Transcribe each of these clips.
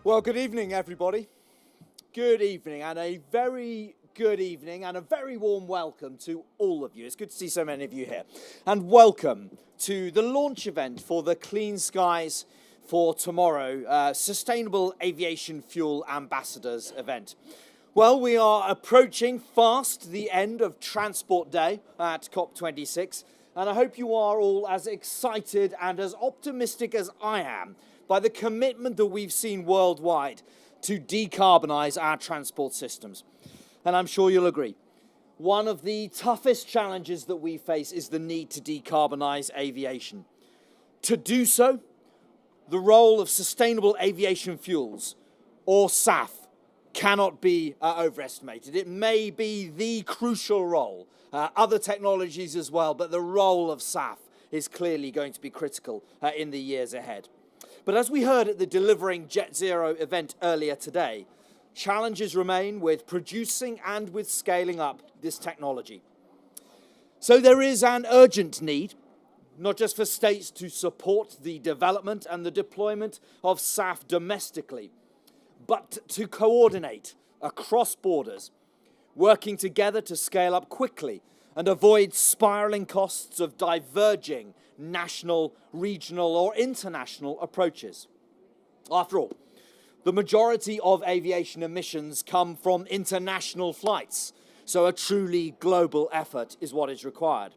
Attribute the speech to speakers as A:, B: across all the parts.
A: Well, good evening, everybody. Good evening, and a very good evening, and a very warm welcome to all of you. It's good to see so many of you here. And welcome to the launch event for the Clean Skies for Tomorrow Sustainable Aviation Fuel Ambassadors event. Well, we are approaching fast the end of Transport Day at COP26, and I hope you are all as excited and as optimistic as I am by the commitment that we've seen worldwide to decarbonise our transport systems. And I'm sure you'll agree. One of the toughest challenges that we face is the need to decarbonise aviation. To do so, the role of sustainable aviation fuels, or SAF, cannot be overestimated. It may be the crucial role, other technologies as well, but the role of SAF is clearly going to be critical in the years ahead. But as we heard at the Delivering Jet Zero event earlier today, challenges remain with producing and with scaling up this technology. So there is an urgent need, not just for states to support the development and the deployment of SAF domestically, but to coordinate across borders, working together to scale up quickly and avoid spiralling costs of diverging national, regional or international approaches. After all, the majority of aviation emissions come from international flights, so a truly global effort is what is required.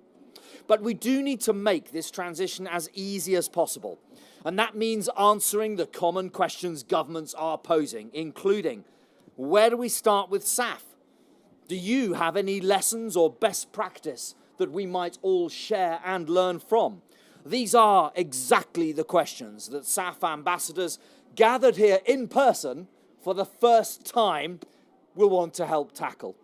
A: But we do need to make this transition as easy as possible, and that means answering the common questions governments are posing, including, where do we start with SAF? Do you have any lessons or best practice that we might all share and learn from? These are exactly the questions that SAF ambassadors gathered here in person for the first time will want to help tackle.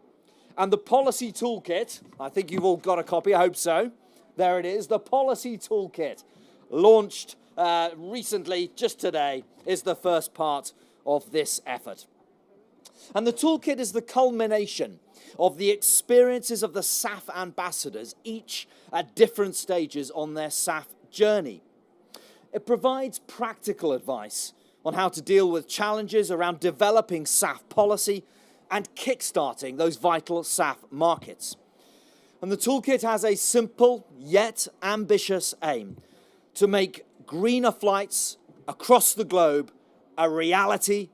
A: And the policy toolkit, I think you've all got a copy, I hope so. There it is, the policy toolkit, launched recently, just today, is the first part of this effort. And the toolkit is the culmination of the experiences of the SAF ambassadors, each at different stages on their SAF journey. It provides practical advice on how to deal with challenges around developing SAF policy and kickstarting those vital SAF markets. And the toolkit has a simple yet ambitious aim to make greener flights across the globe a reality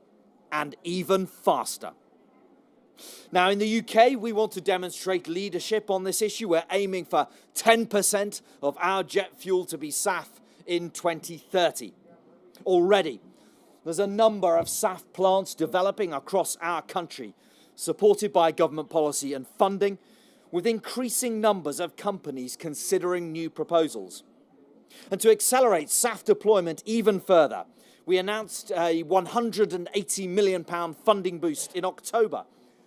A: and even faster. Now, in the UK, we want to demonstrate leadership on this issue. We're aiming for 10% of our jet fuel to be SAF in 2030. Already, there's a number of SAF plants developing across our country, supported by government policy and funding, with increasing numbers of companies considering new proposals. And to accelerate SAF deployment even further, we announced a £180 million funding boost in October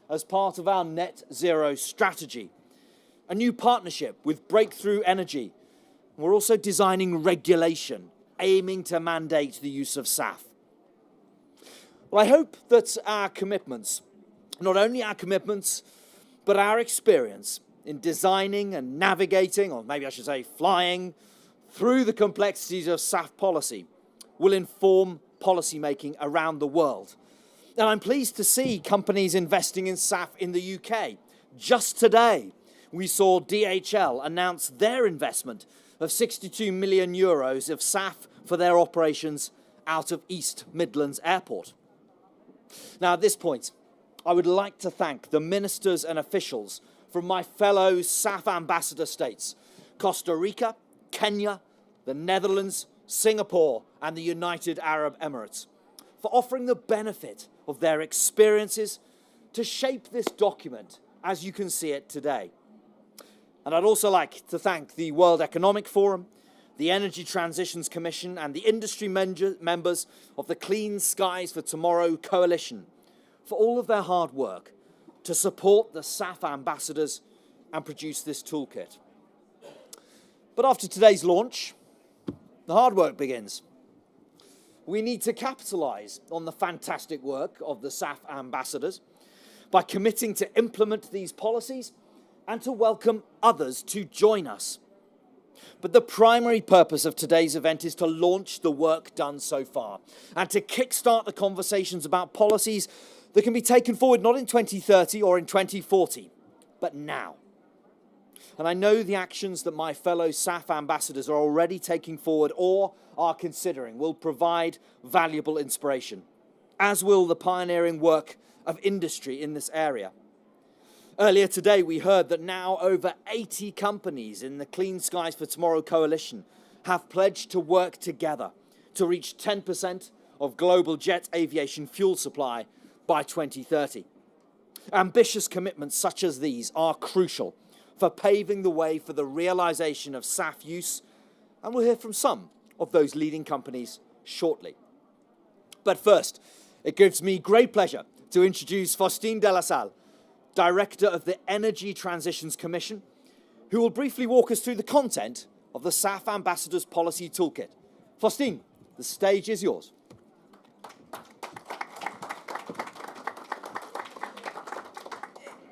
A: as part of our net zero strategy. A new partnership with Breakthrough Energy. We're also designing regulation aiming to mandate the use of SAF. Well, I hope that our commitments, not only our commitments, but our experience in designing and navigating, or maybe I should say flying, through the complexities of SAF policy will inform policymaking around the world. And I'm pleased to see companies investing in SAF in the UK. Just today, we saw DHL announce their investment of €62 million of SAF for their operations out of East Midlands Airport. Now, at this point, I would like to thank the ministers and officials from my fellow SAF ambassador states, Costa Rica, Kenya, the Netherlands, Singapore, and the United Arab Emirates, for offering the benefit of their experiences to shape this document as you can see it today. And I'd also like to thank the World Economic Forum, the Energy Transitions Commission, and the industry members of the Clean Skies for Tomorrow Coalition for all of their hard work to support the SAF ambassadors and produce this toolkit. But after today's launch, the hard work begins. We need to capitalise on the fantastic work of the SAF ambassadors by committing to implement these policies and to welcome others to join us. But the primary purpose of today's event is to launch the work done so far and to kickstart the conversations about policies that can be taken forward not in 2030 or in 2040, but now. And I know the actions that my fellow SAF ambassadors are already taking forward or are considering will provide valuable inspiration, as will the pioneering work of industry in this area. Earlier today, we heard that now over 80 companies in the Clean Skies for Tomorrow coalition have pledged to work together to reach 10% of global jet aviation fuel supply by 2030. Ambitious commitments such as these are crucial for paving the way for the realization of SAF use, and we'll hear from some of those leading companies shortly. But first, it gives me great pleasure to introduce Faustine de la Salle, Director of the Energy Transitions Commission, who will briefly walk us through the content of the SAF Ambassadors Policy Toolkit. Faustine, the stage is yours.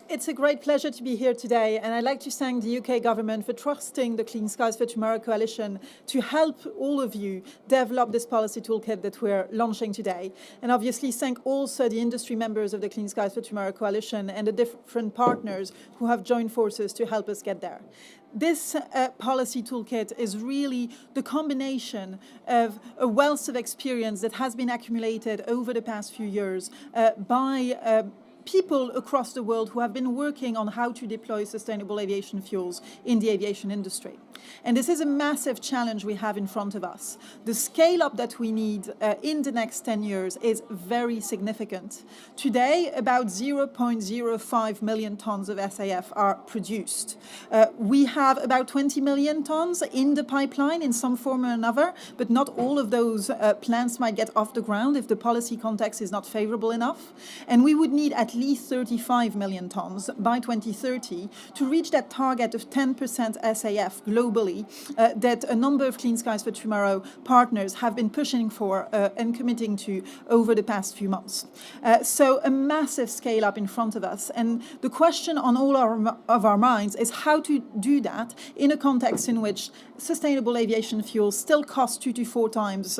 B: It's a great pleasure to be here today, and I'd like to thank the UK government for trusting the Clean Skies for Tomorrow coalition to help all of you develop this policy toolkit that we're launching today. And obviously thank also the industry members of the Clean Skies for Tomorrow coalition and the different partners who have joined forces to help us get there. This policy toolkit is really the combination of a wealth of experience that has been accumulated over the past few years by people across the world who have been working on how to deploy sustainable aviation fuels in the aviation industry. And this is a massive challenge we have in front of us. The scale-up that we need in the next 10 years is very significant. Today, about 0.05 million tons of SAF are produced. We have about 20 million tons in the pipeline in some form or another, but not all of those plants might get off the ground if the policy context is not favorable enough. And we would need at least 35 million tons by 2030 to reach that target of 10% SAF globally that a number of Clean Skies for Tomorrow partners have been pushing for and committing to over the past few months. So a massive scale up in front of us. And the question on all of our minds is how to do that in a context in which sustainable aviation fuel still costs 2 to 4 times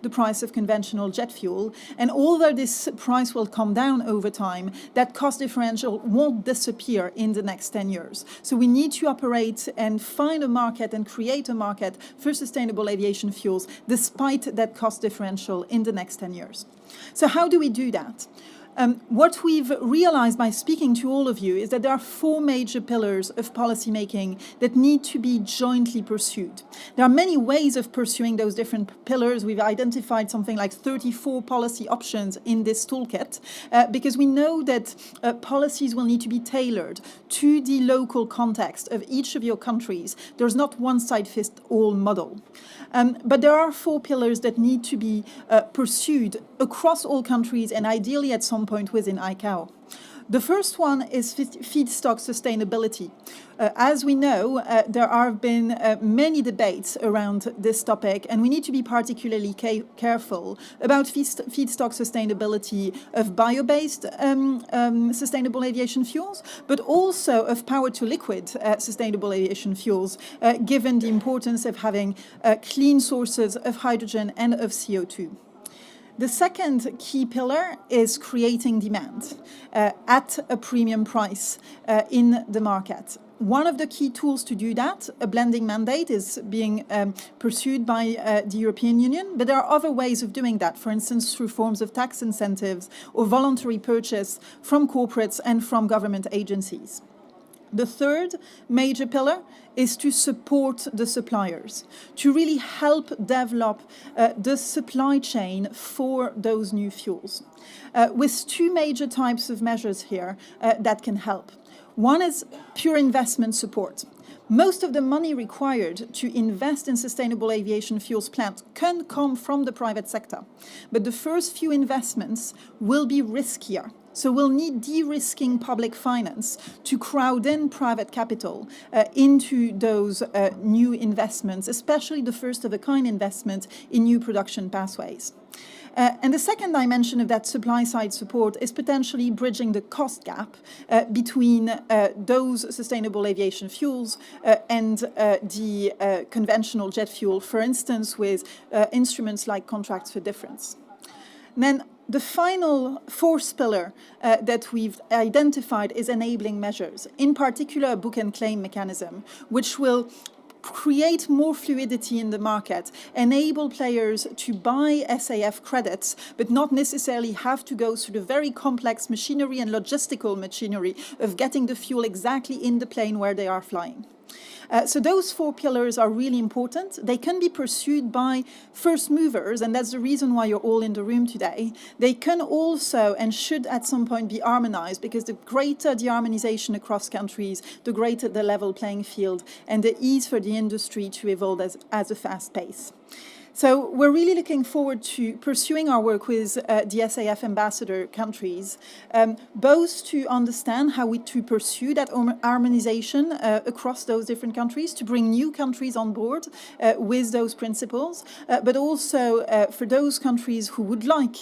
B: the price of conventional jet fuel. And although this price will come down over time, that cost differential won't disappear in the next 10 years. So we need to operate and find a market and create a market for sustainable aviation fuels despite that cost differential in the next 10 years. So how do we do that? What we've realized by speaking to all of you is that there are 4 major pillars of policymaking that need to be jointly pursued. There are many ways of pursuing those different pillars. We've identified something like 34 policy options in this toolkit because we know that policies will need to be tailored to the local context of each of your countries. There's not one-size-fits-all model. But there are 4 pillars that need to be pursued across all countries and ideally at some point within ICAO. The first one is feedstock sustainability. As we know, there have been many debates around this topic, and we need to be particularly careful about feedstock sustainability of bio-based sustainable aviation fuels, but also of power-to-liquid sustainable aviation fuels, given the importance of having clean sources of hydrogen and of CO2. The second key pillar is creating demand at a premium price in the market. One of the key tools to do that, a blending mandate, is being pursued by the European Union, but there are other ways of doing that, for instance, through forms of tax incentives or voluntary purchase from corporates and from government agencies. The third major pillar is to support the suppliers, to really help develop the supply chain for those new fuels, with 2 major types of measures here that can help. One is pure investment support. Most of the money required to invest in sustainable aviation fuels plants can come from the private sector, but the first few investments will be riskier So we'll need de-risking public finance to crowd in private capital into those new investments, especially the first-of-a-kind investment in new production pathways. And the second dimension of that supply-side support is potentially bridging the cost gap between those sustainable aviation fuels and the conventional jet fuel, for instance, with instruments like contracts for difference. And then the final fourth pillar that we've identified is enabling measures, in particular a book and claim mechanism, which will create more fluidity in the market, enable players to buy SAF credits, but not necessarily have to go through the very complex machinery and logistical machinery of getting the fuel exactly in the plane where they are flying. So those four pillars are really important. They can be pursued by first movers, and that's the reason why you're all in the room today. They can also and should at some point be harmonized, because the greater the harmonization across countries, the greater the level playing field and the ease for the industry to evolve at a fast pace. So we're really looking forward to pursuing our work with the SAF ambassador countries, both to understand how to pursue that harmonization across those different countries, to bring new countries on board with those principles, but also for those countries who would like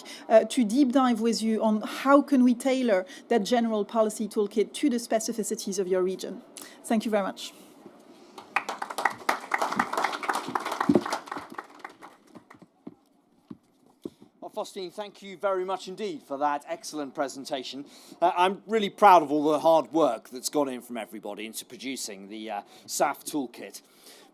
B: to deep dive with you on how can we tailor that general policy toolkit to the specificities of your region. Thank you very much.
A: Faustine, thank you very much indeed for that excellent presentation. I'm really proud of all the hard work that's gone in from everybody into producing the SAF toolkit.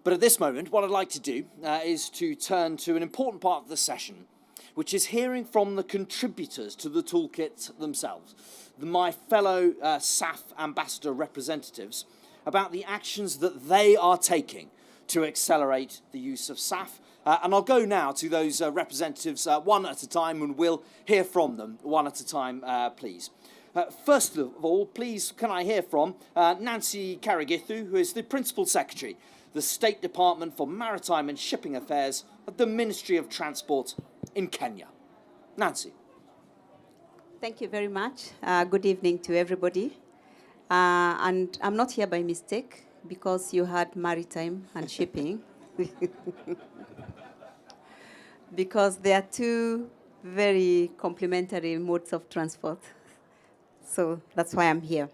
A: But at this moment, what I'd like to do is to turn to an important part of the session, which is hearing from the contributors to the toolkit themselves, my fellow SAF ambassador representatives, about the actions that they are taking to accelerate the use of SAF. And I'll go now to those representatives one at a time, and we'll hear from them one at a time, please. First of all, please, can I hear from Nancy Karagithu, who is the Principal Secretary, the State Department for Maritime and Shipping Affairs at the Ministry of Transport in Kenya. Nancy.
C: Thank you very much. Good evening to everybody. And I'm not here by mistake, because you had maritime and shipping. Because they are two very complementary modes of transport. So that's why I'm here.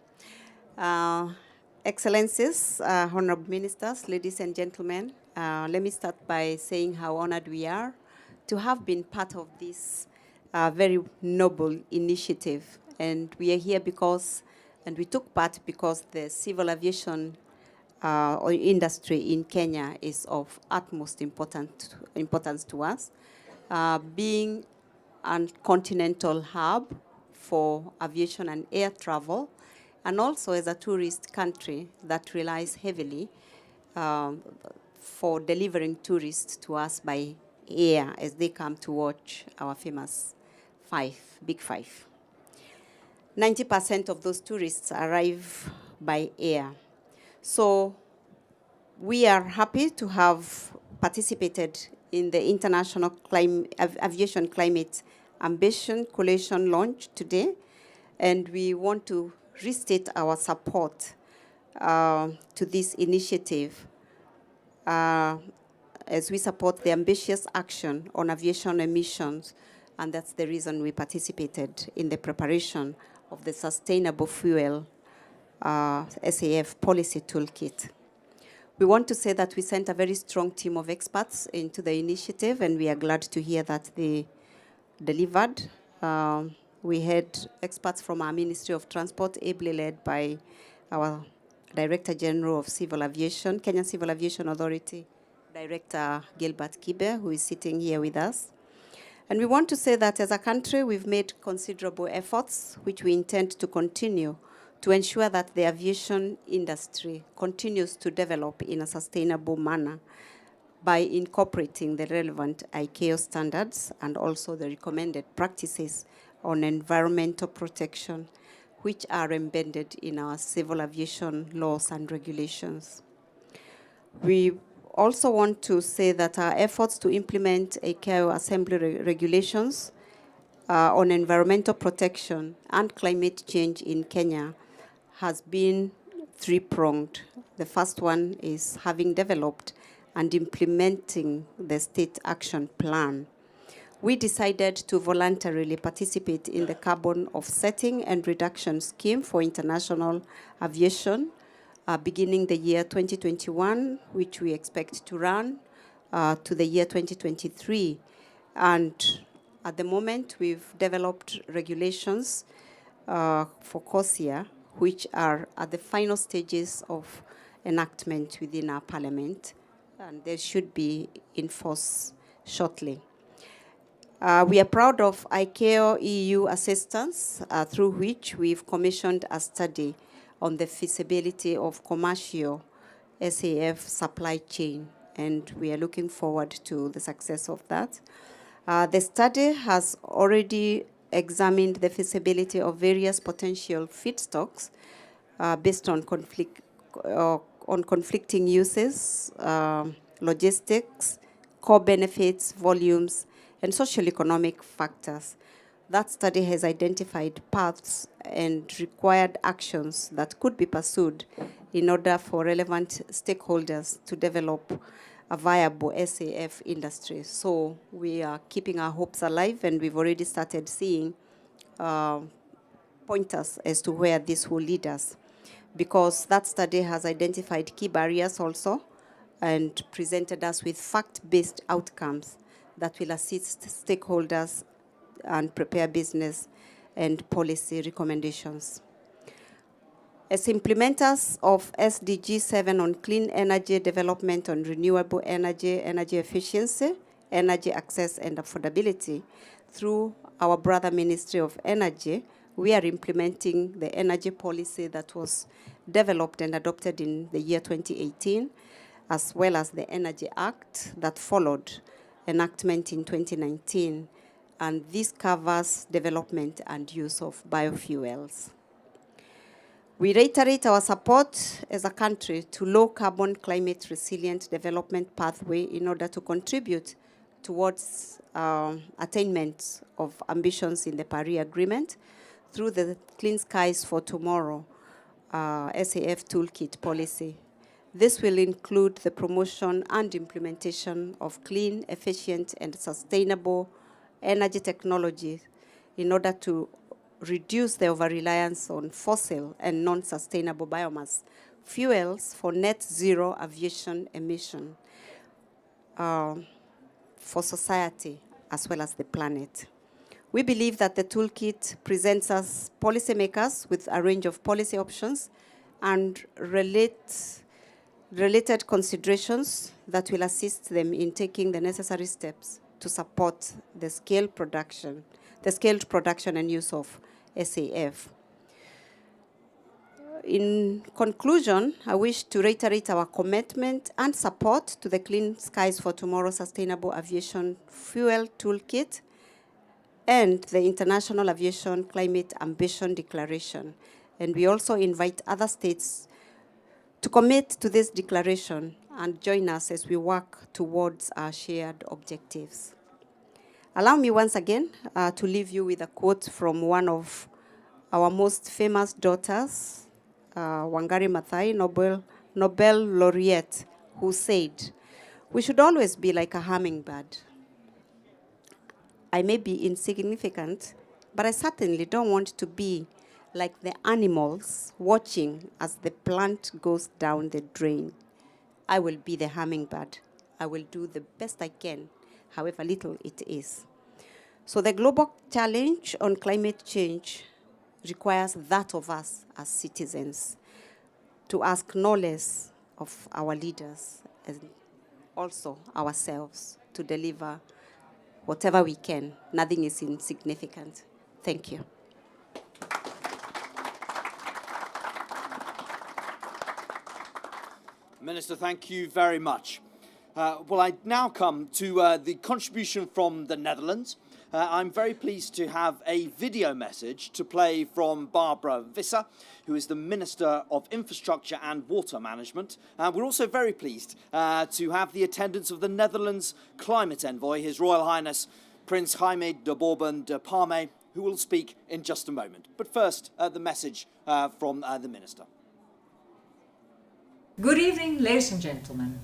C: Excellencies, honorable ministers, ladies and gentlemen, let me start by saying how honored we are to have been part of this very noble initiative. And we are here because, and we took part because the civil aviation industry in Kenya is of utmost importance to us. Being a continental hub for aviation and air travel, and also as a tourist country that relies heavily for delivering tourists to us by air as they come to watch our famous Big Five. 90% of those tourists arrive by air. So we are happy to have participated in the International Aviation Climate Ambition Coalition launch today, and we want to restate our support to this initiative as we support the ambitious action on aviation emissions, and that's the reason we participated in the preparation of the Sustainable Fuel SAF policy toolkit. We want to say that we sent a very strong team of experts into the initiative, and we are glad to hear that they delivered. We had experts from our Ministry of Transport, ably led by our Director General of Civil Aviation, Kenya Civil Aviation Authority, Director Gilbert Kibe, who is sitting here with us. And we want to say that as a country, we've made considerable efforts, which we intend to continue, to ensure that the aviation industry continues to develop in a sustainable manner by incorporating the relevant ICAO standards and also the recommended practices on environmental protection, which are embedded in our civil aviation laws and regulations. We also want to say that our efforts to implement ICAO assembly regulations on environmental protection and climate change in Kenya has been three-pronged. The first one is having developed and implementing the state action plan. We decided to voluntarily participate in the carbon offsetting and reduction scheme for international aviation, beginning the year 2021, which we expect to run to the year 2023. And at the moment, we've developed regulations for COSIA, which are at the final stages of enactment within our parliament, and they should be in force shortly. We are proud of ICAO EU assistance, through which we've commissioned a study on the feasibility of commercial SAF supply chain, and we are looking forward to the success of that. The study has already examined the feasibility of various potential feedstocks based on conflicting uses, logistics, core benefits, volumes, and socio-economic factors. That study has identified paths and required actions that could be pursued in order for relevant stakeholders to develop a viable SAF industry. So we are keeping our hopes alive, and we've already started seeing pointers as to where this will lead us, because that study has identified key barriers also and presented us with fact-based outcomes that will assist stakeholders and prepare business and policy recommendations. As implementers of SDG 7 on clean energy development, on renewable energy, energy efficiency, energy access and affordability, through our brother Ministry of Energy, we are implementing the energy policy that was developed and adopted in the year 2018, as well as the Energy Act that followed enactment in 2019. And this covers development and use of biofuels. We reiterate our support as a country to low carbon climate resilient development pathway in order to contribute towards attainment of ambitions in the Paris Agreement through the Clean Skies for Tomorrow SAF Toolkit policy. This will include the promotion and implementation of clean, efficient, and sustainable energy technology in order to reduce the over-reliance on fossil and non-sustainable biomass fuels for net zero aviation emission for society as well as the planet. We believe that the toolkit presents us policymakers with a range of policy options and related considerations that will assist them in taking the necessary steps to support the scaled production and use of SAF. In conclusion, I wish to reiterate our commitment and support to the Clean Skies for Tomorrow Sustainable Aviation Fuel Toolkit and the International Aviation Climate Ambition Declaration. And we also invite other states to commit to this declaration and join us as we work towards our shared objectives. Allow me once again to leave you with a quote from one of our most famous daughters, Wangari Maathai, Nobel laureate, who said, "We should always be like a hummingbird. I may be insignificant, but I certainly don't want to be like the animals watching as the plant goes down the drain. I will be the hummingbird. I will do the best I can, however little it is." So the global challenge on climate change requires that of us as citizens to ask no less of our leaders and also ourselves to deliver whatever we can. Nothing is insignificant. Thank you.
A: Minister, thank you very much. Well, I now come to the contribution from the Netherlands. I'm very pleased to have a video message to play from Barbara Visser, who is the Minister of Infrastructure and Water Management. We're also very pleased to have the attendance of the Netherlands Climate Envoy, His Royal Highness Prince Jaime de Bourbon de Parme, who will speak in just a moment. But first, the message from the Minister.
D: Good evening, ladies and gentlemen,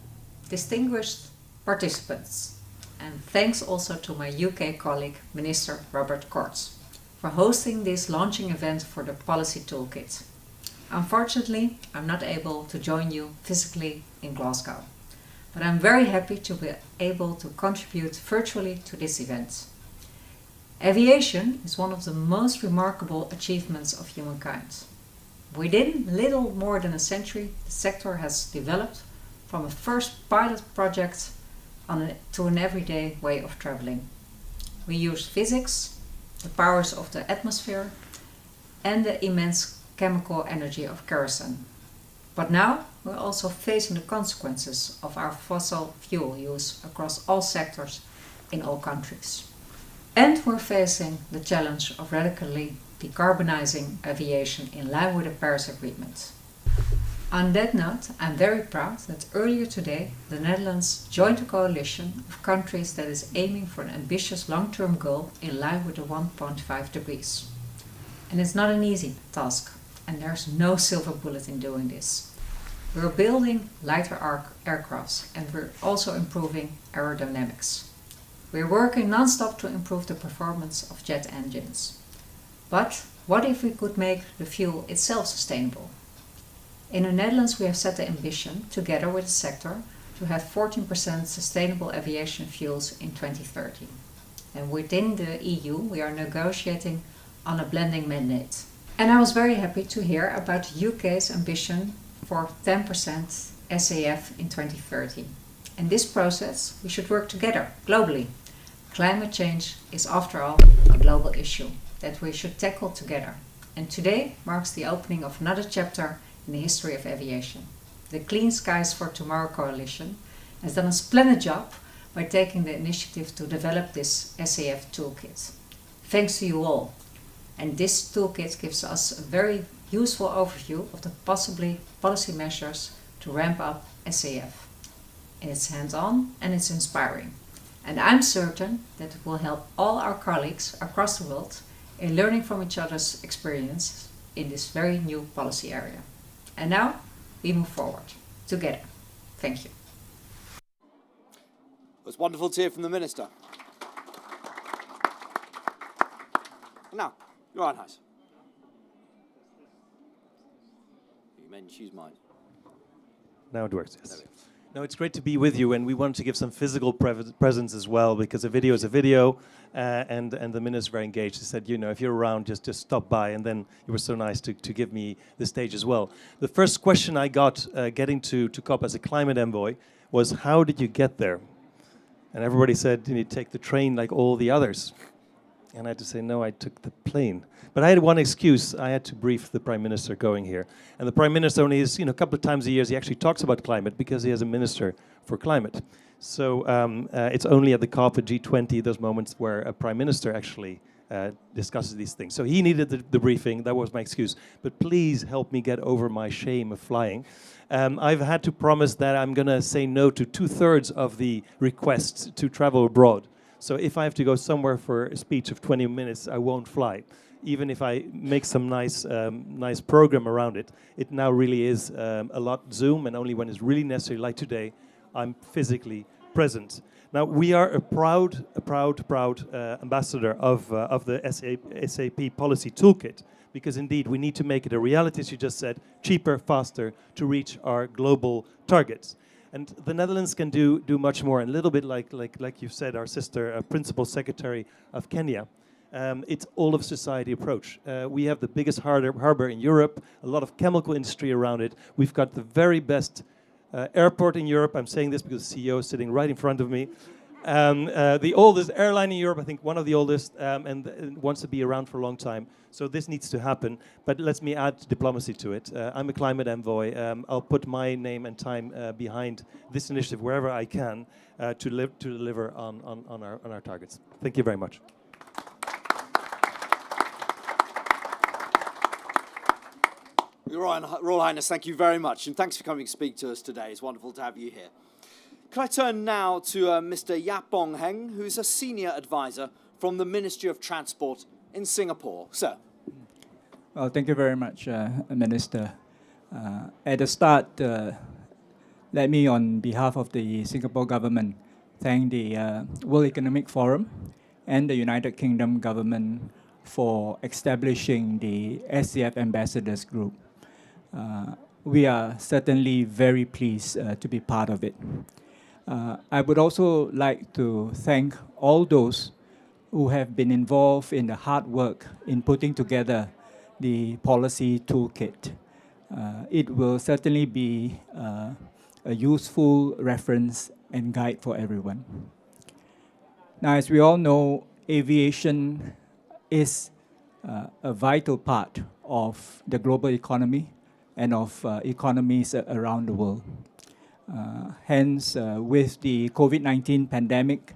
D: distinguished participants, and thanks also to my UK colleague, Minister Robert Courts, for hosting this launching event for the Policy Toolkit. Unfortunately, I'm not able to join you physically in Glasgow, but I'm very happy to be able to contribute virtually to this event. Aviation is one of the most remarkable achievements of humankind. Within little more than a century, the sector has developed from a first pilot project to an everyday way of traveling. We use physics, the powers of the atmosphere, and the immense chemical energy of kerosene. But now we're also facing the consequences of our fossil fuel use across all sectors in all countries. And we're facing the challenge of radically decarbonizing aviation in line with the Paris Agreement. On that note, I'm very proud that earlier today the Netherlands joined a coalition of countries that is aiming for an ambitious long-term goal in line with the 1.5 degrees. And it's not an easy task, and there's no silver bullet in doing this. We're building lighter aircrafts, and we're also improving aerodynamics. We're working non-stop to improve the performance of jet engines. But what if we could make the fuel itself sustainable? In the Netherlands, we have set the ambition, together with the sector, to have 14% sustainable aviation fuels in 2030. And within the EU, we are negotiating on a blending mandate. And I was very happy to hear about the UK's ambition for 10% SAF in 2030. In this process, we should work together, globally. Climate change is, after all, a global issue that we should tackle together. And today marks the opening of another chapter in the history of aviation. The Clean Skies for Tomorrow Coalition has done a splendid job by taking the initiative to develop this SAF toolkit. Thanks to you all. And this toolkit gives us a very useful overview of the possibly policy measures to ramp up SAF. And it's hands-on and it's inspiring. And I'm certain that it will help all our colleagues across the world in learning from each other's experience in this very new policy area. And now we move forward together. Thank you.
A: It's wonderful to hear from the Minister. Now, Your Honour. You made me choose mine.
E: Now it works, yes. No, it's great to be with you, and we wanted to give some physical presence as well, because a video is a video, and the Minister very engaged. He said, you know, if you're around, just stop by, and then you were so nice to give me the stage as well. The first question I got getting to COP as a climate envoy was, how did you get there? And everybody said, you need to take the train like all the others. And I had to say, no, I took the plane. But I had one excuse. I had to brief the Prime Minister going here. And the Prime Minister only is, a couple of times a year, he actually talks about climate because he has a Minister for Climate. So it's only at the COP, at G20, those moments where a Prime Minister actually discusses these things. So he needed the briefing. That was my excuse. But please help me get over my shame of flying. I've had to promise that I'm going to say no to 2/3 of the requests to travel abroad. So if I have to go somewhere for a speech of 20 minutes, I won't fly. Even if I make some nice program around it, it now really is a lot Zoom, and only when it's really necessary, like today, I'm physically present. Now, we are a proud ambassador of the SAP Policy Toolkit, because indeed we need to make it a reality, as you just said, cheaper, faster, to reach our global targets. And the Netherlands can do much more. And a little bit like you said, our sister, Principal Secretary of Kenya, it's all of society approach. We have the biggest harbor in Europe, a lot of chemical industry around it. We've got the very best airport in Europe. I'm saying this because the CEO is sitting right in front of me. The oldest airline in Europe, I think one of the oldest, and wants to be around for a long time. So this needs to happen, but let me add diplomacy to it. I'm a climate envoy. I'll put my name and time behind this initiative wherever I can to deliver on our targets. Thank you very much. Your
A: Royal Highness, thank you very much, and thanks for coming to speak to us today. It's wonderful to have you here. Could I turn now to Mr. Yap Bong Heng, who's a senior advisor from the Ministry of Transport in Singapore. Sir.
F: Well, thank you very much, Minister. At the start, let me, on behalf of the Singapore government, thank the World Economic Forum and the United Kingdom government for establishing the SAF Ambassadors Group. We are certainly very pleased to be part of it. I would also like to thank all those who have been involved in the hard work in putting together the policy toolkit. It will certainly be a useful reference and guide for everyone. Now, as we all know, aviation is a vital part of the global economy and of economies around the world. Hence, with the COVID-19 pandemic,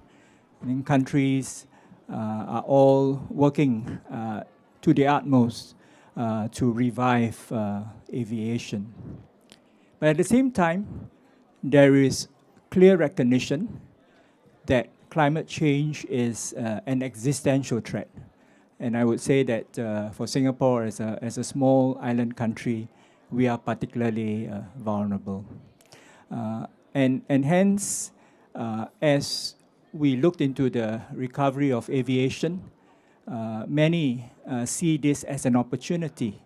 F: I think countries are all working to the utmost to revive aviation. But at the same time, there is clear recognition that climate change is an existential threat. And I would say that for Singapore, as a small island country, we are particularly vulnerable. And hence, as we looked into the recovery of aviation, many see this as an opportunity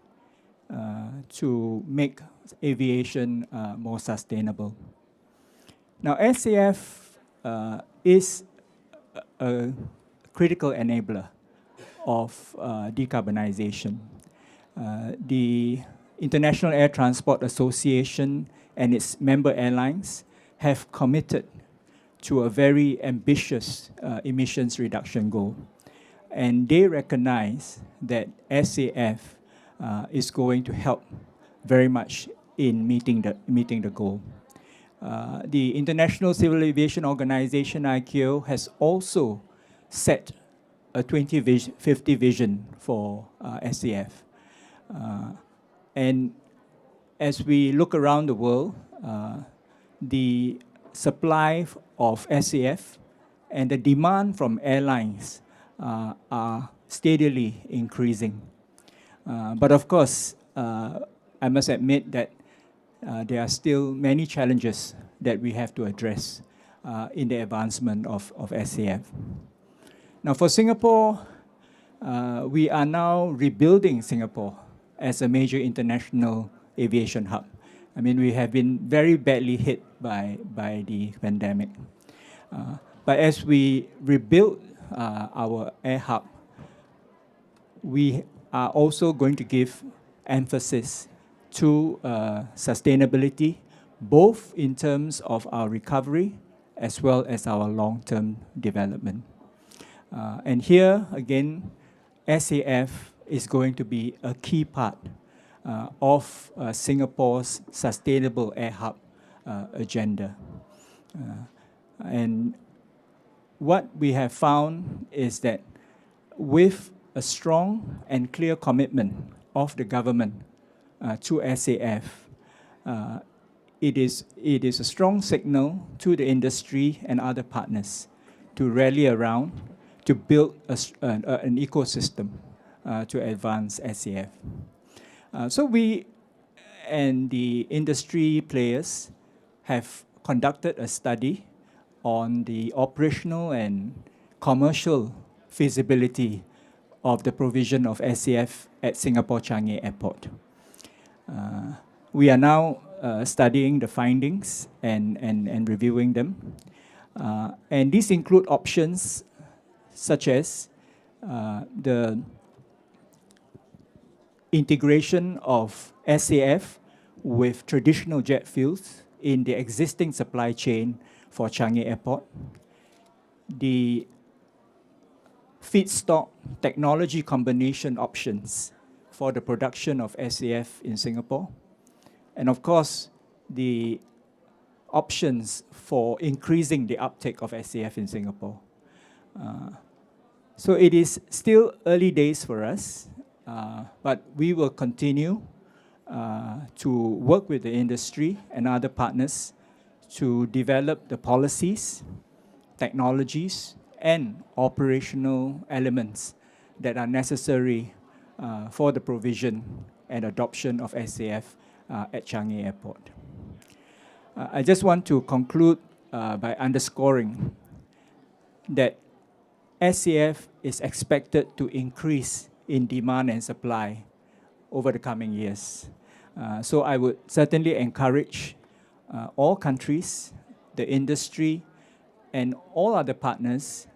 F: to make aviation more sustainable. Now, SAF is a critical enabler of decarbonization. The International Air Transport Association and its member airlines have committed to a very ambitious emissions reduction goal. And they recognize that SAF is going to help very much in meeting the goal. The International Civil Aviation Organization, ICAO, has also set a 2050 vision for SAF. And as we look around the world, the supply of SAF and the demand from airlines are steadily increasing. But of course, I must admit that there are still many challenges that we have to address in the advancement of SAF. Now, for Singapore, we are now rebuilding Singapore as a major international aviation hub. I mean, we have been very badly hit by the pandemic. But as we rebuild our air hub, we are also going to give emphasis to sustainability, both in terms of our recovery as well as our long-term development. And here, again, SAF is going to be a key part of Singapore's sustainable air hub agenda. And what we have found is that with a strong and clear commitment of the government to SAF, it is a strong signal to the industry and other partners to rally around to build an ecosystem to advance SAF. So we and the industry players have conducted a study on the operational and commercial feasibility of the provision of SAF at Singapore Changi Airport. We are now studying the findings and reviewing them. And these include options such as the integration of SAF with traditional jet fuels in the existing supply chain for Changi Airport, the feedstock technology combination options for the production of SAF in Singapore, and of course, the options for increasing the uptake of SAF in Singapore. So it is still early days for us, but we will continue to work with the industry and other partners to develop the policies, technologies, and operational elements that are necessary for the provision and adoption of SAF at Changi Airport. I just want to conclude by underscoring that SAF is expected to increase in demand and supply over the coming years. So I would certainly encourage all countries, the industry, and all other partners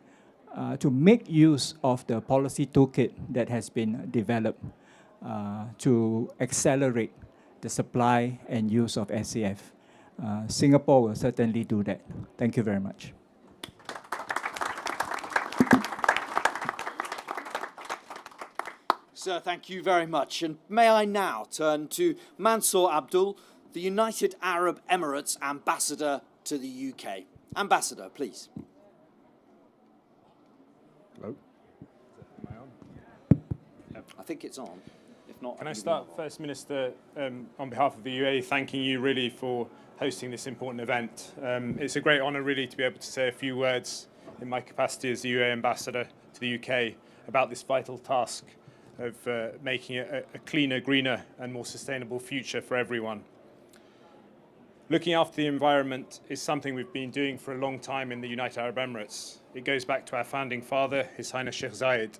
F: to make use of the policy toolkit that has been developed to accelerate the supply and use of SAF. Singapore will certainly do that. Thank you very much.
A: Sir, thank you very much. And may I now turn to Mansour Abdul, the United Arab Emirates Ambassador to the UK. Ambassador, please.
G: Hello. Am I on?
A: I think it's on. If not,
G: Can I start first, Minister, on behalf of the UAE, thanking you really for hosting this important event. It's a great honour really to be able to say a few words in my capacity as the UAE Ambassador to the UK about this vital task of making a cleaner, greener and more sustainable future for everyone. Looking after the environment is something we've been doing for a long time in the United Arab Emirates. It goes back to our founding father, His Highness Sheikh Zayed,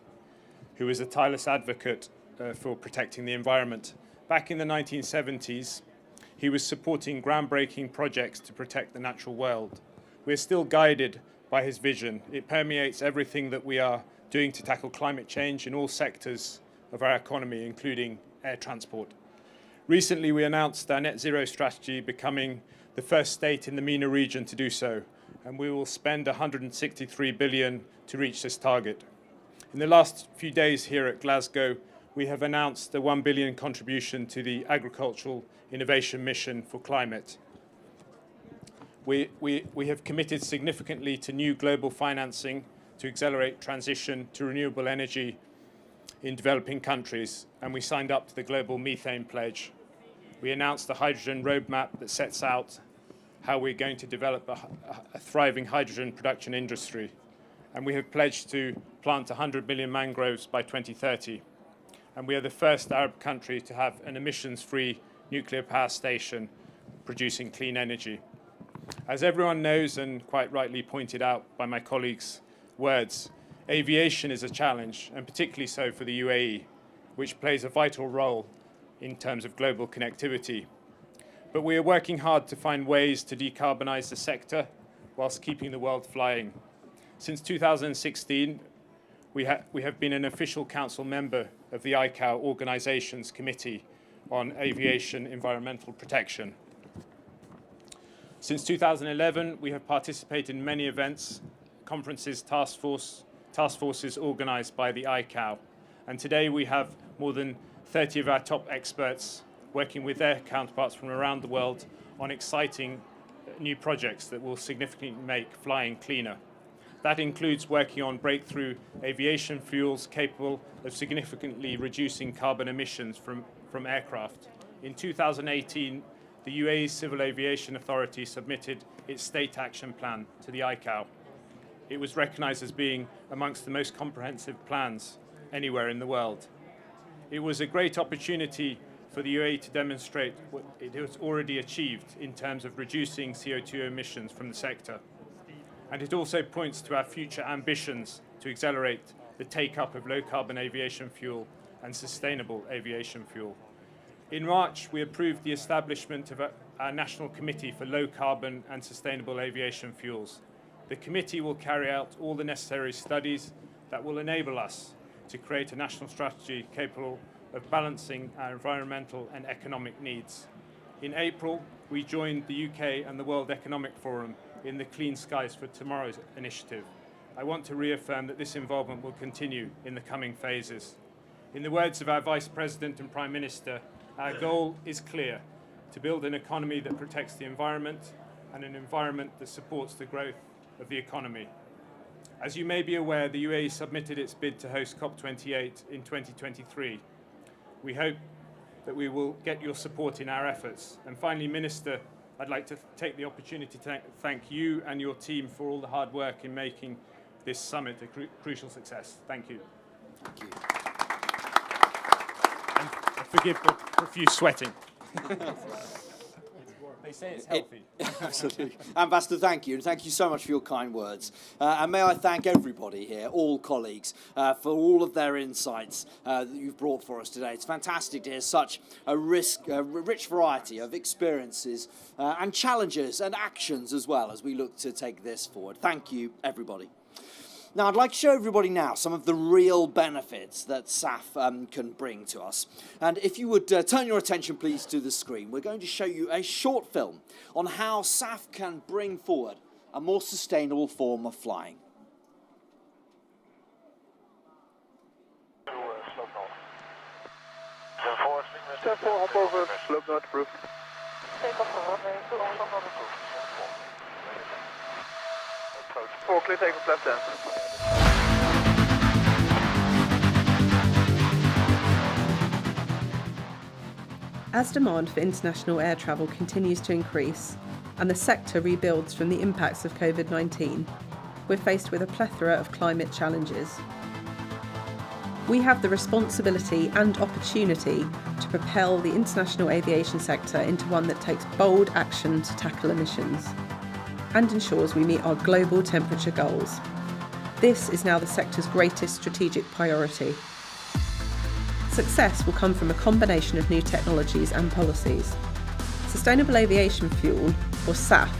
G: who was a tireless advocate for protecting the environment. Back in the 1970s, he was supporting groundbreaking projects to protect the natural world. We're still guided by his vision. It permeates everything that we are doing to tackle climate change in all sectors of our economy, including air transport. Recently, we announced our net zero strategy, becoming the first state in the MENA region to do so, and we will spend 163 billion to reach this target. In the last few days here at Glasgow, we have announced a 1 billion contribution to the Agricultural Innovation Mission for Climate. We have committed significantly to new global financing to accelerate transition to renewable energy in developing countries, and we signed up to the Global Methane Pledge. We announced the hydrogen roadmap that sets out how we're going to develop a thriving hydrogen production industry, and we have pledged to plant 100 million mangroves by 2030. And we are the first Arab country to have an emissions-free nuclear power station producing clean energy. As everyone knows, and quite rightly pointed out by my colleagues' words, aviation is a challenge, and particularly so for the UAE, which plays a vital role in terms of global connectivity. But we are working hard to find ways to decarbonise the sector whilst keeping the world flying. Since 2016, we have been an official council member of the ICAO Organisations Committee on Aviation Environmental Protection. Since 2011, we have participated in many events, conferences, task forces organised by the ICAO. And today we have more than 30 of our top experts working with their counterparts from around the world on exciting new projects that will significantly make flying cleaner. That includes working on breakthrough aviation fuels capable of significantly reducing carbon emissions from aircraft. In 2018, the UAE Civil Aviation Authority submitted its state action plan to the ICAO. It was recognised as being amongst the most comprehensive plans anywhere in the world. It was a great opportunity for the UAE to demonstrate what it has already achieved in terms of reducing CO2 emissions from the sector. And it also points to our future ambitions to accelerate the take-up of low-carbon aviation fuel and sustainable aviation fuel. In March, we approved the establishment of our National Committee for Low-Carbon and Sustainable Aviation Fuels. The committee will carry out all the necessary studies that will enable us to create a national strategy capable of balancing our environmental and economic needs. In April, we joined the UK and the World Economic Forum in the Clean Skies for Tomorrow initiative. I want to reaffirm that this involvement will continue in the coming phases. In the words of our Vice President and Prime Minister, our goal is clear: to build an economy that protects the environment and an environment that supports the growth of the economy. As you may be aware, the UAE submitted its bid to host COP28 in 2023. We hope that we will get your support in our efforts. And finally, Minister, I'd like to take the opportunity to thank you and your team for all the hard work in making this summit a crucial success. Thank you.
A: Thank you.
G: And forgive the profuse sweating. They say it's healthy.
A: Absolutely. Ambassador, thank you. And thank you so much for your kind words. And may I thank everybody here, all colleagues, for all of their insights that you've brought for us today. It's fantastic to hear such a rich variety of experiences and challenges and actions as well as we look to take this forward. Thank you, everybody. Now, I'd like to show everybody now some of the real benefits that SAF can bring to us. And if you would turn your attention, please, to the screen, we're going to show you a short film on how SAF can bring forward a more sustainable form of flying.
H: Step 4, hop over, slope not approved. Take off for runway, approach 4, clear takeoff left hand.
I: As demand for international air travel continues to increase and the sector rebuilds from the impacts of COVID-19, we're faced with a plethora of climate challenges. We have the responsibility and opportunity to propel the international aviation sector into one that takes bold action to tackle emissions and ensures we meet our global temperature goals. This is now the sector's greatest strategic priority. Success will come from a combination of new technologies and policies. Sustainable Aviation Fuel, or SAF,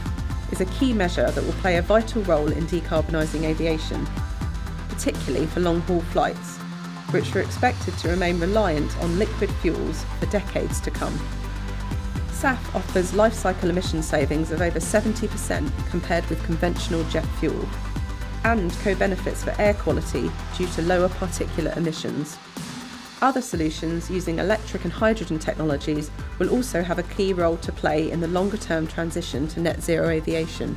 I: is a key measure that will play a vital role in decarbonising aviation, particularly for long-haul flights, which are expected to remain reliant on liquid fuels for decades to come. SAF offers life cycle emission savings of over 70% compared with conventional jet fuel, and co-benefits for air quality due to lower particulate emissions. Other solutions using electric and hydrogen technologies will also have a key role to play in the longer-term transition to net zero aviation.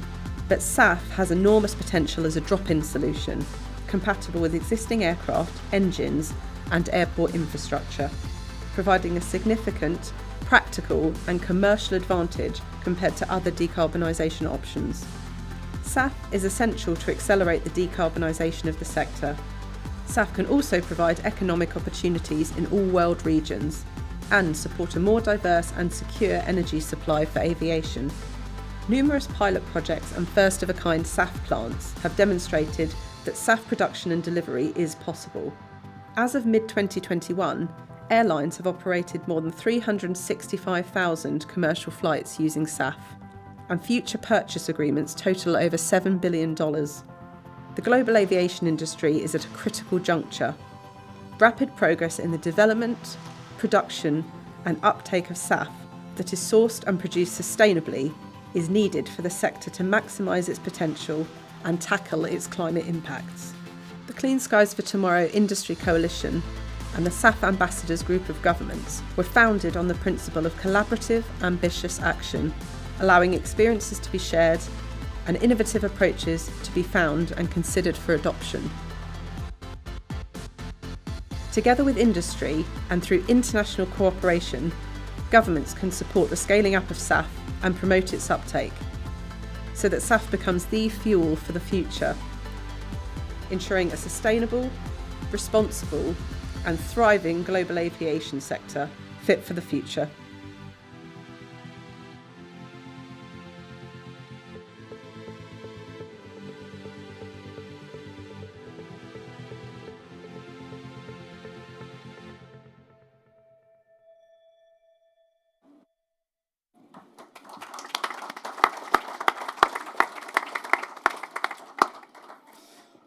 I: But SAF has enormous potential as a drop-in solution, compatible with existing aircraft, engines, and airport infrastructure, providing a significant, practical, and commercial advantage compared to other decarbonisation options. SAF is essential to accelerate the decarbonisation of the sector. SAF can also provide economic opportunities in all world regions and support a more diverse and secure energy supply for aviation. Numerous pilot projects and first-of-a-kind SAF plants have demonstrated that SAF production and delivery is possible. As of mid-2021, airlines have operated more than 365,000 commercial flights using SAF, and future purchase agreements total over $7 billion. The global aviation industry is at a critical juncture. Rapid progress in the development, production, and uptake of SAF that is sourced and produced sustainably is needed for the sector to maximise its potential and tackle its climate impacts. The Clean Skies for Tomorrow Industry Coalition and the SAF Ambassadors Group of Governments were founded on the principle of collaborative, ambitious action, allowing experiences to be shared and innovative approaches to be found and considered for adoption. Together with industry and through international cooperation, governments can support the scaling up of SAF and promote its uptake, so that SAF becomes the fuel for the future, ensuring a sustainable, responsible, and thriving global aviation sector fit for the future.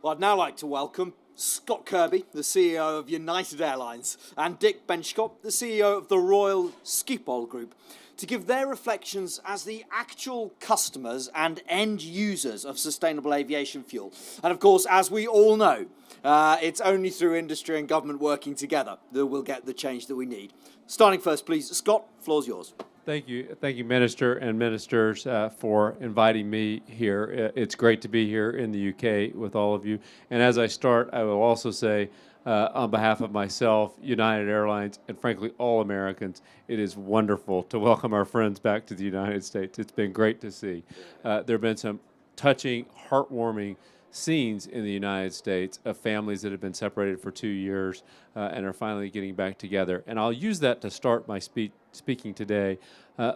A: Well, I'd now like to welcome Scott Kirby, the CEO of United Airlines, and Dick Benchcott, the CEO of the Royal Schiphol Group, to give their reflections as the actual customers and end users of sustainable aviation fuel. And of course, as we all know, it's only through industry and government working together that we'll get the change that we need. Starting first, please, Scott, floor's yours.
J: Thank you, Minister and Ministers, for inviting me here. It's great to be here in the UK with all of you. And as I start, I will also say, on behalf of myself, United Airlines, and frankly all Americans, it is wonderful to welcome our friends back to the United States. It's been great to see. There have been some touching, heartwarming scenes in the United States of families that have been separated for 2 years and are finally getting back together. And I'll use that to start my speaking today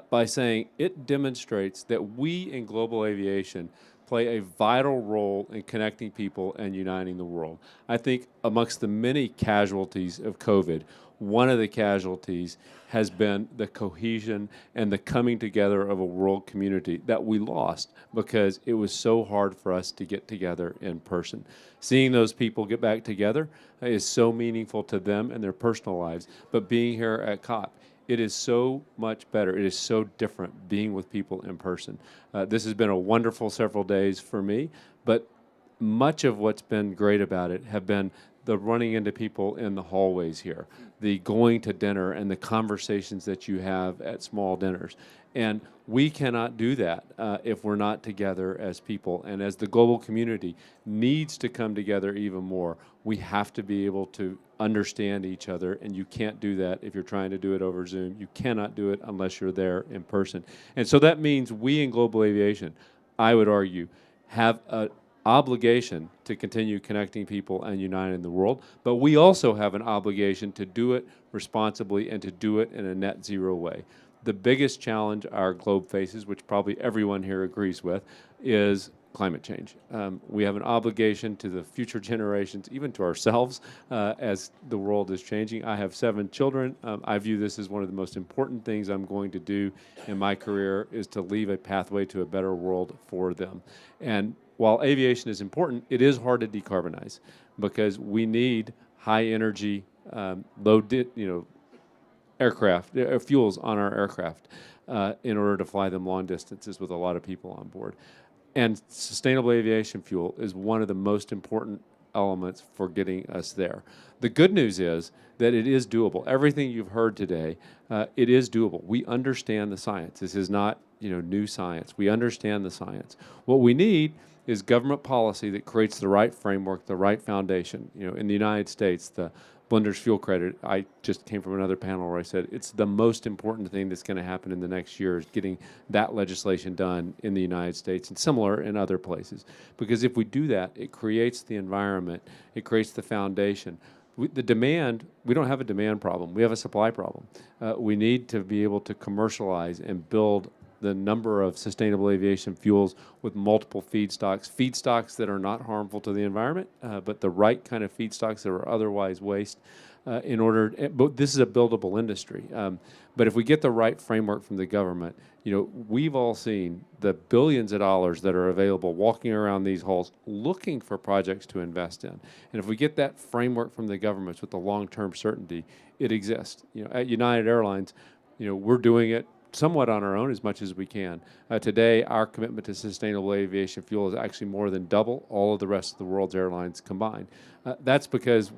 J: by saying it demonstrates that we in global aviation play a vital role in connecting people and uniting the world. I think amongst the many casualties of COVID, one of the casualties has been the cohesion and the coming together of a world community that we lost because it was so hard for us to get together in person. Seeing those people get back together is so meaningful to them and their personal lives, but being here at COP, it is so much better. It is so different being with people in person. This has been a wonderful several days for me, but much of what's been great about it have been the running into people in the hallways here, the going to dinner and the conversations that you have at small dinners. And we cannot do that if we're not together as people. And as the global community needs to come together even more, we have to be able to understand each other, and you can't do that if you're trying to do it over Zoom. You cannot do it unless you're there in person. And so that means we in global aviation, I would argue, have an obligation to continue connecting people and uniting the world, but we also have an obligation to do it responsibly and to do it in a net zero way. The biggest challenge our globe faces, which probably everyone here agrees with, is climate change. We have an obligation to the future generations, even to ourselves, as the world is changing. I have 7 children. I view this as one of the most important things I'm going to do in my career is to leave a pathway to a better world for them. And while aviation is important, it is hard to decarbonize because we need high energy, aircraft, fuels on our aircraft in order to fly them long distances with a lot of people on board. And sustainable aviation fuel is one of the most important elements for getting us there. The good news is that it is doable. Everything you've heard today, it is doable. We understand the science. This is not new science. We understand the science. What we need is government policy that creates the right framework, the right foundation. In the United States, the Blender's Fuel Credit, I just came from another panel where I said it's the most important thing that's going to happen in the next year is getting that legislation done in the United States and similar in other places. Because if we do that, it creates the environment, it creates the foundation. The demand, we don't have a demand problem, we have a supply problem. We need to be able to commercialize and build the number of sustainable aviation fuels with multiple feedstocks that are not harmful to the environment, but the right kind of feedstocks that are otherwise waste but this is a buildable industry. But if we get the right framework from the government, we've all seen the billions of dollars that are available walking around these halls looking for projects to invest in. And if we get that framework from the governments with the long-term certainty, it exists. At United Airlines, we're doing it somewhat on our own as much as we can. Today, our commitment to sustainable aviation fuel is actually more than double all of the rest of the world's airlines combined. That's because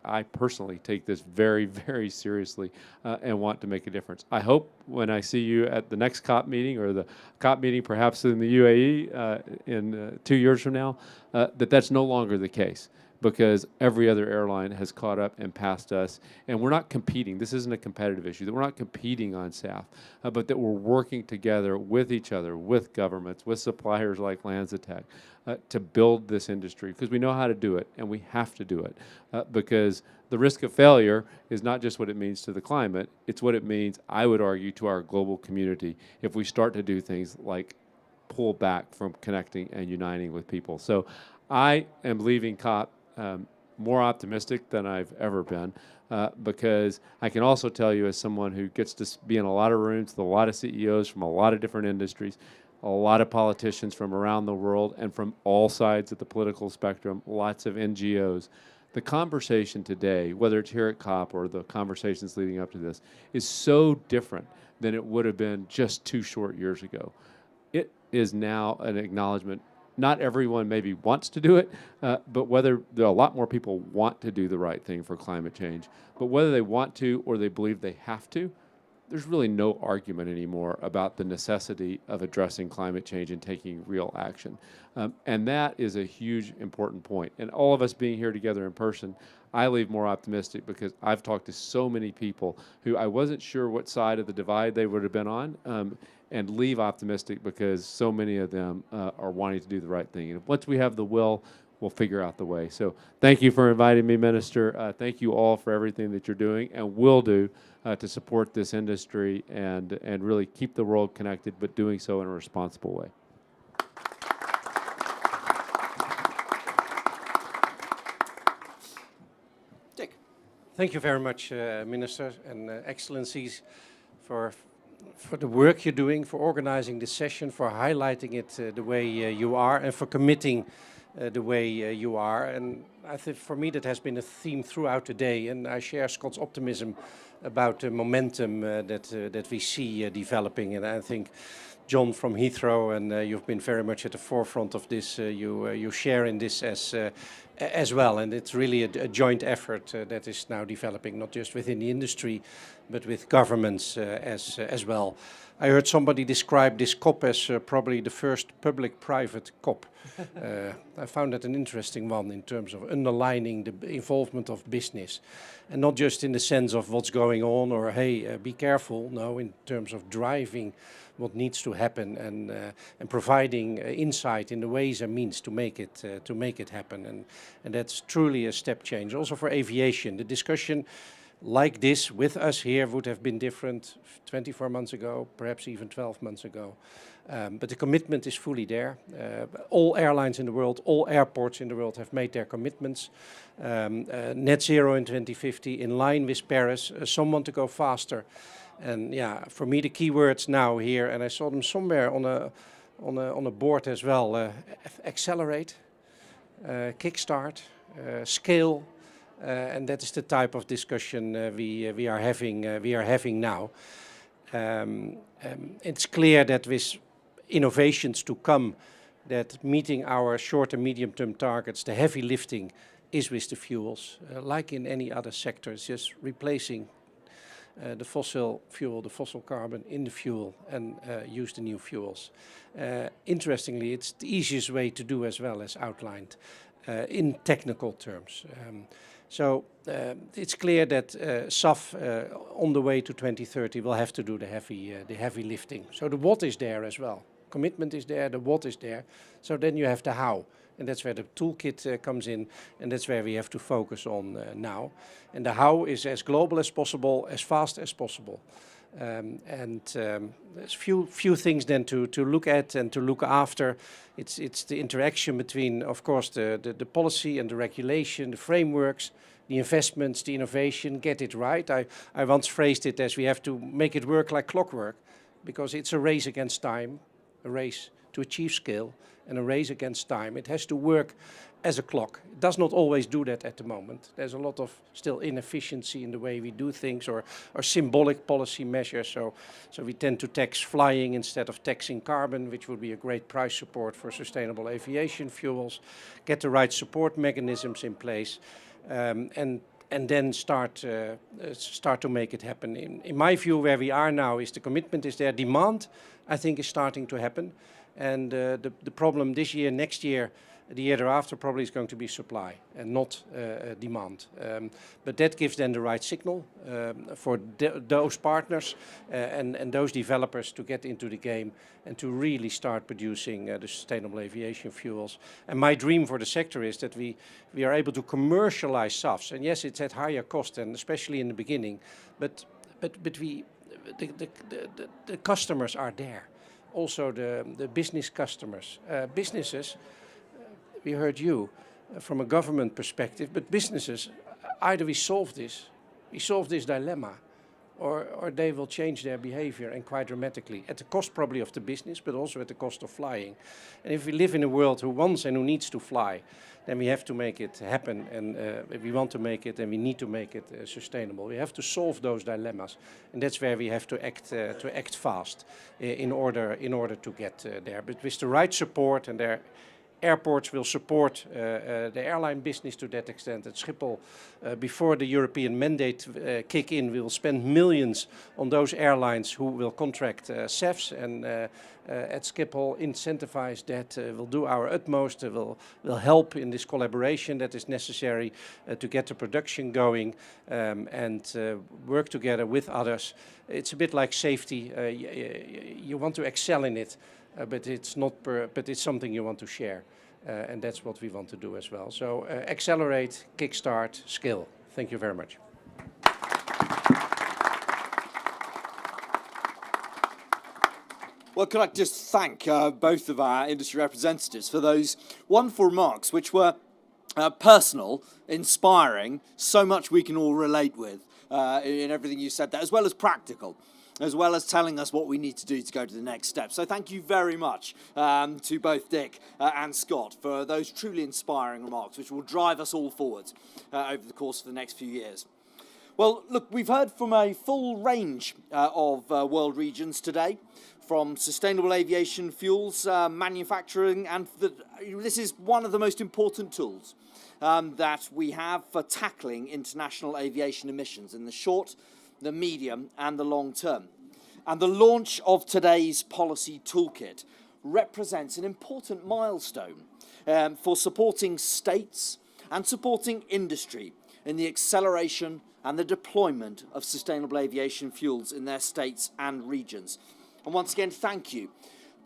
J: I personally take this very, very seriously and want to make a difference. I hope when I see you at the next COP meeting or the COP meeting perhaps in the UAE in 2 years from now, that's no longer the case, because every other airline has caught up and passed us, and we're not competing. This isn't a competitive issue, that we're not competing on SAF, but that we're working together with each other, with governments, with suppliers like LanzaTech, to build this industry, because we know how to do it, and we have to do it, because the risk of failure is not just what it means to the climate, it's what it means, I would argue, to our global community if we start to do things like pull back from connecting and uniting with people. So I am leaving COP more optimistic than I've ever been, because I can also tell you, as someone who gets to be in a lot of rooms with a lot of CEOs from a lot of different industries, a lot of politicians from around the world and from all sides of the political spectrum, lots of NGOs, the conversation today, whether it's here at COP or the conversations leading up to this, is so different than it would have been just 2 short years ago. It is now an acknowledgement. Not everyone maybe wants to do it, but whether there are a lot more people want to do the right thing for climate change, but whether they want to or they believe they have to, there's really no argument anymore about the necessity of addressing climate change and taking real action. And that is a huge, important point. And all of us being here together in person, I leave more optimistic because I've talked to so many people who I wasn't sure what side of the divide they would have been on, and leave optimistic because so many of them are wanting to do the right thing. And once we have the will, we'll figure out the way. So thank you for inviting me, Minister. Thank you all for everything that you're doing and will do to support this industry and really keep the world connected, but doing so in a responsible way.
A: Dick.
K: Thank you very much, Minister and Excellencies, for the work you're doing, for organizing this session, for highlighting it the way you are, and for committing the way you are. And I think for me that has been a theme throughout the day, and I share Scott's optimism about the momentum that we see developing. And I think John from Heathrow, and you've been very much at the forefront of this, you share in this as well. And it's really a joint effort that is now developing, not just within the industry, but with governments as well. I heard somebody describe this COP as probably the first public-private COP. I found that an interesting one in terms of underlining the involvement of business. And not just in the sense of what's going on or, hey, be careful. No, in terms of driving what needs to happen and providing insight in the ways and means to make it happen. And that's truly a step change. Also for aviation, the discussion like this with us here would have been different 24 months ago, perhaps even 12 months ago. But the commitment is fully there. All airlines in the world, all airports in the world have made their commitments. Net zero in 2050, in line with Paris, some want to go faster. And yeah, for me the key words now here, and I saw them somewhere on a board as well, accelerate, kickstart, scale, and that is the type of discussion we are having now. It's clear that with innovations to come, that meeting our short and medium term targets, the heavy lifting is with the fuels, like in any other sector. It's just replacing the fossil fuel, the fossil carbon in the fuel, and use the new fuels. Interestingly, it's the easiest way to do as well as outlined in technical terms. So it's clear that SAF on the way to 2030 will have to do the heavy lifting. So the what is there as well. Commitment is there, the what is there. So then you have the how. And that's where the toolkit comes in, and that's where we have to focus on now. And the how is as global as possible, as fast as possible. There's few things then to look at and to look after. It's the interaction between, of course, the policy and the regulation, the frameworks, the investments, the innovation, get it right. I once phrased it as we have to make it work like clockwork, because it's a race against time, a race to achieve scale, and a race against time. It has to work as a clock. It does not always do that at the moment. There's a lot of still inefficiency in the way we do things, or symbolic policy measures. So we tend to tax flying instead of taxing carbon, which would be a great price support for sustainable aviation fuels. Get the right support mechanisms in place, and then start to make it happen. In my view, where we are now is the commitment is there. Demand, I think, is starting to happen. And the problem this year, next year, the year thereafter probably is going to be supply and not demand. But that gives then the right signal for those partners and those developers to get into the game and to really start producing the sustainable aviation fuels. And my dream for the sector is that we are able to commercialize SAFs. And yes, it's at higher cost, and especially in the beginning, but the customers are there. Also the business customers. Businesses, we heard you from a government perspective, but businesses, either we solve this dilemma, or they will change their behavior, and quite dramatically, at the cost probably of the business, but also at the cost of flying. And if we live in a world who wants and who needs to fly, then we have to make it happen, and if we want to make it, and we need to make it sustainable. We have to solve those dilemmas, and that's where we have to act fast in order to get there. But with the right support, and there Airports will support the airline business to that extent. At Schiphol, before the European mandate kick in, we will spend millions on those airlines who will contract CEFs, and at Schiphol incentivize that. We'll do our utmost. We'll help in this collaboration that is necessary to get the production going, and work together with others. It's a bit like safety. You want to excel in it, but it's not. But it's something you want to share. And that's what we want to do as well. So accelerate, kickstart, scale. Thank you very much.
A: Well, could I just thank both of our industry representatives for those wonderful remarks, which were personal, inspiring, so much we can all relate with in everything you said there, as well as practical, as well as telling us what we need to do to go to the next step. So thank you very much to both Dick and Scott for those truly inspiring remarks, which will drive us all forwards over the course of the next few years. Well, look, we've heard from a full range of world regions today, from sustainable aviation fuels, manufacturing, and this is one of the most important tools that we have for tackling international aviation emissions in the short, the medium and the long term. And the launch of today's policy toolkit represents an important milestone for supporting states and supporting industry in the acceleration and the deployment of sustainable aviation fuels in their states and regions. And once again, thank you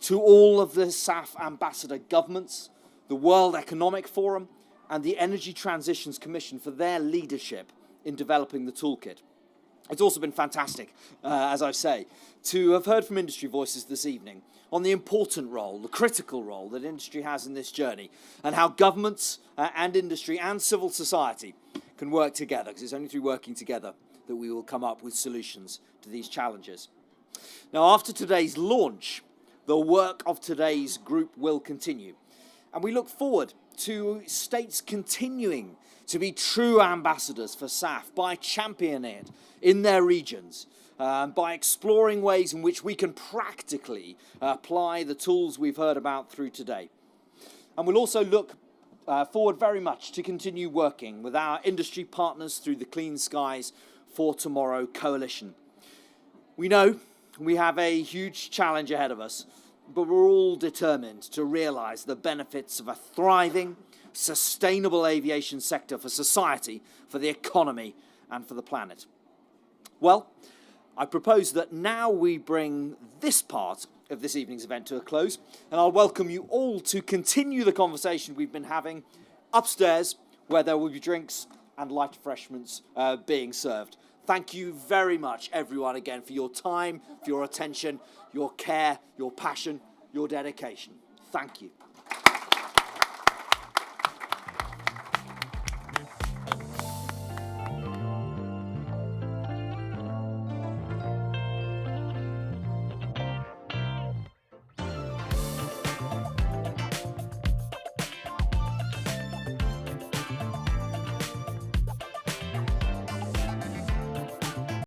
A: to all of the SAF ambassador governments, the World Economic Forum and the Energy Transitions Commission for their leadership in developing the toolkit. It's also been fantastic, as I say, to have heard from industry voices this evening on the important role, the critical role that industry has in this journey, and how governments and industry and civil society can work together, because it's only through working together that we will come up with solutions to these challenges. Now, after today's launch, the work of today's group will continue, and we look forward to states continuing to be true ambassadors for SAF by championing it in their regions, by exploring ways in which we can practically apply the tools we've heard about through today. And we'll also look forward very much to continue working with our industry partners through the Clean Skies for Tomorrow coalition. We know we have a huge challenge ahead of us, but we're all determined to realise the benefits of a thriving, sustainable aviation sector for society, for the economy and for the planet. Well, I propose that now we bring this part of this evening's event to a close, and I'll welcome you all to continue the conversation we've been having upstairs, where there will be drinks and light refreshments being served. Thank you very much, everyone, again, for your time, for your attention, your care, your passion, your dedication. Thank you.